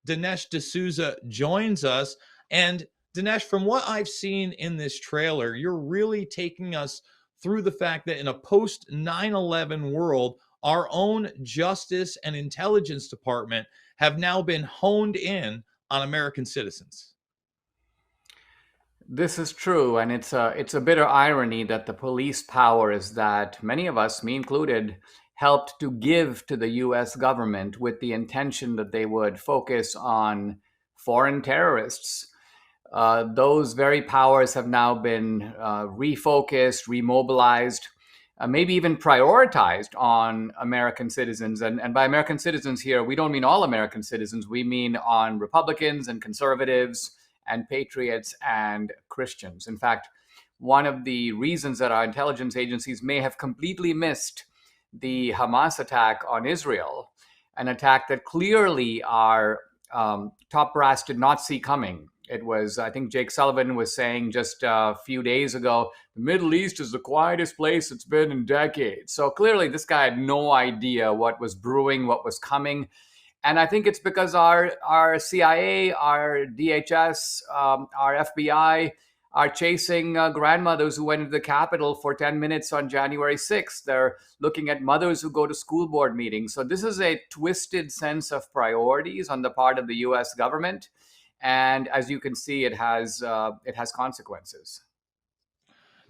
Dinesh D'Souza joins us. And Dinesh, from what I've seen in this trailer, you're really taking us through the fact that in a post 9/11 world, our own justice and intelligence department have now been honed in on American citizens. This is true, and it's a bitter irony that the police powers that many of us, me included, helped to give to the U.S. government with the intention that they would focus on foreign terrorists. Those very powers have now been refocused, remobilized, maybe even prioritized on American citizens. And by American citizens here, we don't mean all American citizens. We mean on Republicans and conservatives and patriots and Christians. In fact, one of the reasons that our intelligence agencies may have completely missed the Hamas attack on Israel, an attack that clearly our top brass did not see coming. It was, I think Jake Sullivan was saying just a few days ago, the Middle East is the quietest place it's been in decades. So clearly this guy had no idea what was brewing, what was coming. And I think it's because our CIA, our DHS, our FBI are chasing grandmothers who went into the Capitol for 10 minutes on January 6th. They're looking at mothers who go to school board meetings. So this is a twisted sense of priorities on the part of the U.S. government. And as you can see, it has consequences.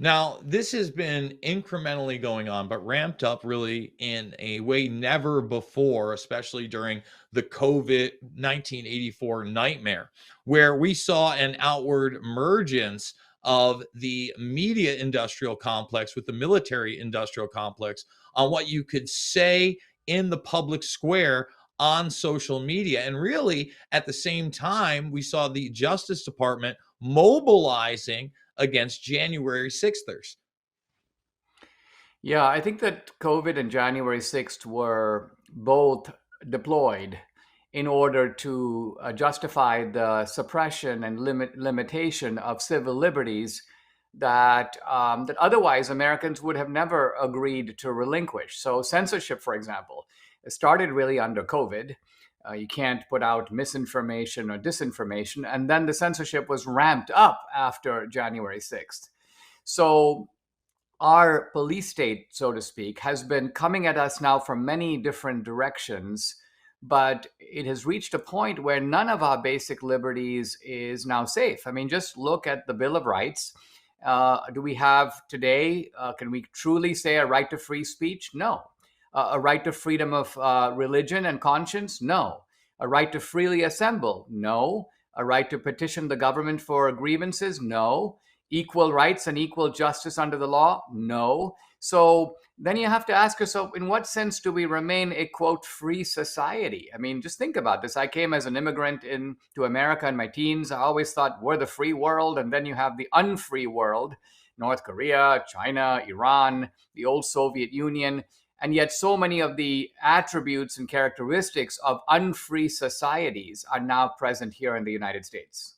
Now, this has been incrementally going on, but ramped up really in a way never before, especially during the COVID 1984 nightmare, where we saw an outward emergence of the media industrial complex with the military industrial complex on what you could say in the public square on social media. And really, at the same time, we saw the Justice Department mobilizing against January 6thers. Yeah, I think that COVID and January 6th were both deployed in order to justify the suppression and limitation of civil liberties that otherwise Americans would have never agreed to relinquish. So censorship, for example, started really under COVID. You can't put out misinformation or disinformation. And then the censorship was ramped up after January 6th. So our police state, so to speak, has been coming at us now from many different directions, but it has reached a point where none of our basic liberties is now safe. I mean, just look at the Bill of Rights. Do we have today, can we truly say a right to free speech? No. A right to freedom of religion and conscience? No. A right to freely assemble? No. A right to petition the government for grievances? No. Equal rights and equal justice under the law? No. So then you have to ask yourself, in what sense do we remain a, quote, free society? I mean, just think about this. I came as an immigrant into America in my teens. I always thought we're the free world. And then you have the unfree world, North Korea, China, Iran, the old Soviet Union. And yet so many of the attributes and characteristics of unfree societies are now present here in the United States.